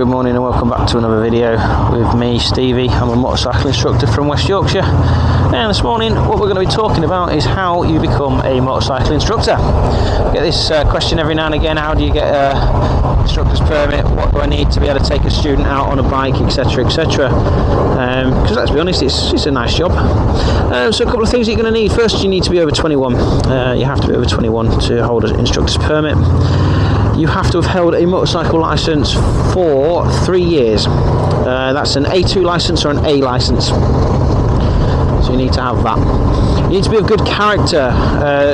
good morning and welcome back to another video with me, Stevie. I'm a motorcycle instructor from West Yorkshire, and this morning what we're going to be talking about is how you become a motorcycle instructor. I get this question every now and again: how do you get an instructor's permit? What do I need to be able to take a student out on a bike, etc, etc? Because let's be honest, it's a nice job. So a couple of things you're going to need. First, you need to be over 21. You have to be over 21 to hold an instructor's permit. You have to have held a motorcycle licence for 3 years. That's an A2 licence or an A licence. So you need to have that. You need to be of good character.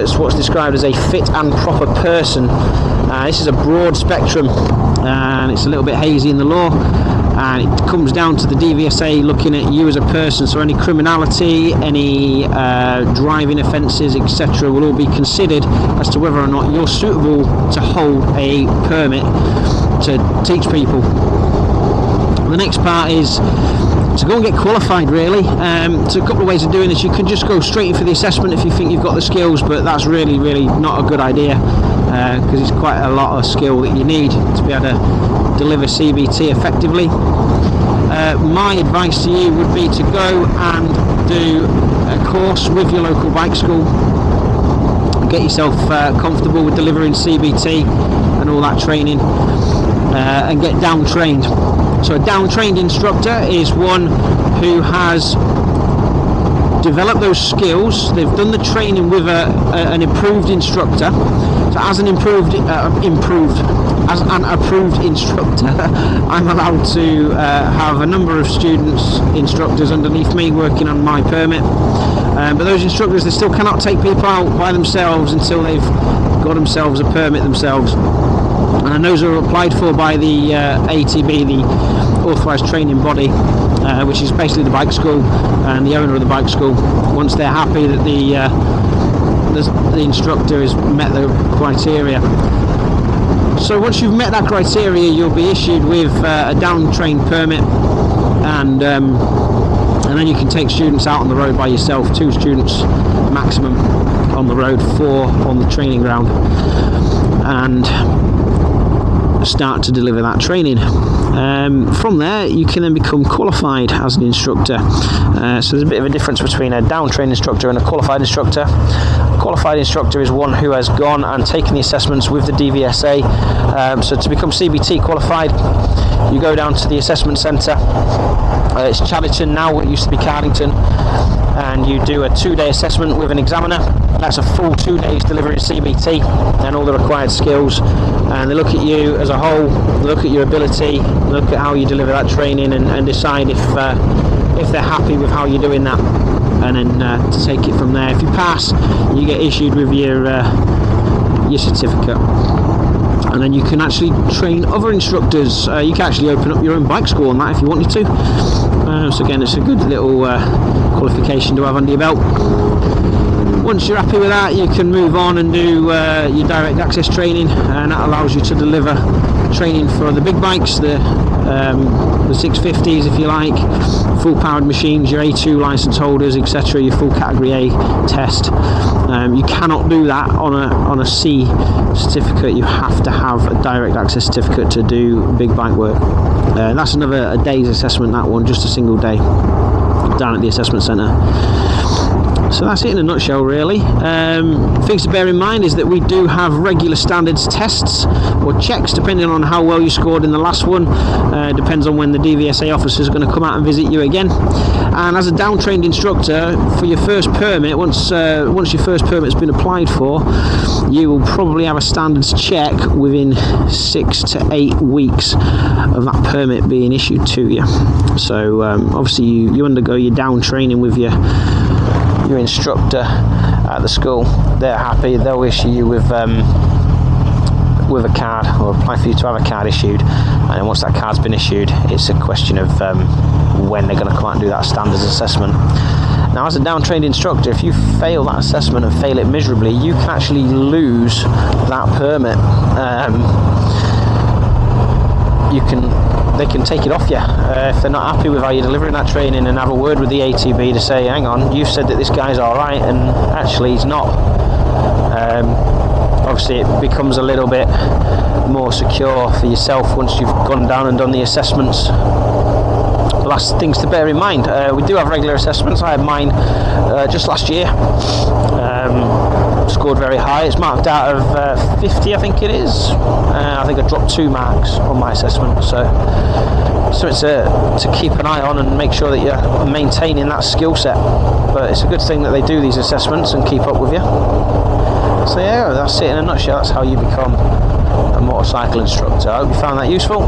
It's what's described as a fit and proper person. This is a broad spectrum, and it's a little bit hazy in the law. And it comes down to the DVSA looking at you as a person, so any criminality, any driving offences, etc. will all be considered as to whether or not you're suitable to hold a permit to teach people. The next part is to go and get qualified, really. So a couple of ways of doing this. You can just go straight in for the assessment if you think you've got the skills, but that's really not a good idea, because it's quite a lot of skill that you need to be able to deliver CBT effectively. My advice to you would be to go and do a course with your local bike school, get yourself comfortable with delivering CBT and all that training, and get down trained. So a down trained instructor is one who has developed those skills. They've done the training with an improved instructor. So as an approved instructor, I'm allowed to have a number of instructors underneath me working on my permit. But those instructors, they still cannot take people out by themselves until they've got themselves a permit themselves. And those are applied for by the ATB, the authorised training body, which is basically the bike school and the owner of the bike school. Once they're happy that the instructor has met the criteria. So once you've met that criteria, you'll be issued with a down-trained permit, and then you can take students out on the road by yourself, 2 students maximum on the road, 4 on the training ground, and start to deliver that training. From there you can then become qualified as an instructor. So there's a bit of a difference between a down-trained instructor and a qualified instructor. A qualified instructor is one who has gone and taken the assessments with the DVSA. So to become CBT qualified, you go down to the assessment centre. It's Chadderton now, what used to be Cardington, and you do a 2-day assessment with an examiner. That's a full 2 days delivering CBT and all the required skills, and they look at you as a whole, look at your ability, look at how you deliver that training, and decide if they're happy with how you're doing that, and then to take it from there. If you pass, you get issued with your certificate, and then you can actually train other instructors. You can actually open up your own bike school on that if you wanted to. So again, it's a good little qualification to have under your belt. Once you're happy with that, you can move on and do your direct access training, and that allows you to deliver training for the big bikes, the 650s if you like, full powered machines, your A2 license holders, etc., your full category A test. You cannot do that on a C certificate. You have to have a direct access certificate to do big bike work. That's a day's assessment, that one, just a single day down at the assessment centre. So that's it in a nutshell, really. Things to bear in mind is that we do have regular standards tests or checks depending on how well you scored in the last one. Depends on when the DVSA officer is going to come out and visit you again. And as a down-trained instructor, for your first permit, once your first permit's been applied for, you will probably have a standards check within 6 to 8 weeks of that permit being issued to you. So obviously you undergo your down training with your instructor at the school. They're happy, they'll issue you with a card, or apply for you to have a card issued, and once that card's been issued, it's a question of when they're going to come out and do that standards assessment. Now, as a down-trained instructor, if you fail that assessment and fail it miserably, you can actually lose that permit. They can take it off you if they're not happy with how you're delivering that training, and have a word with the ATB to say, hang on, you've said that this guy's alright and actually he's not. Obviously it becomes a little bit more secure for yourself once you've gone down and done the assessments. Last things to bear in mind, we do have regular assessments. I had mine just last year. Scored very high. It's marked out of 50, I think it is. I think I dropped 2 marks on my assessment, so it's to keep an eye on and make sure that you're maintaining that skill set. But it's a good thing that they do these assessments and keep up with you. So yeah, that's it in a nutshell. That's how you become a motorcycle instructor. I hope you found that useful.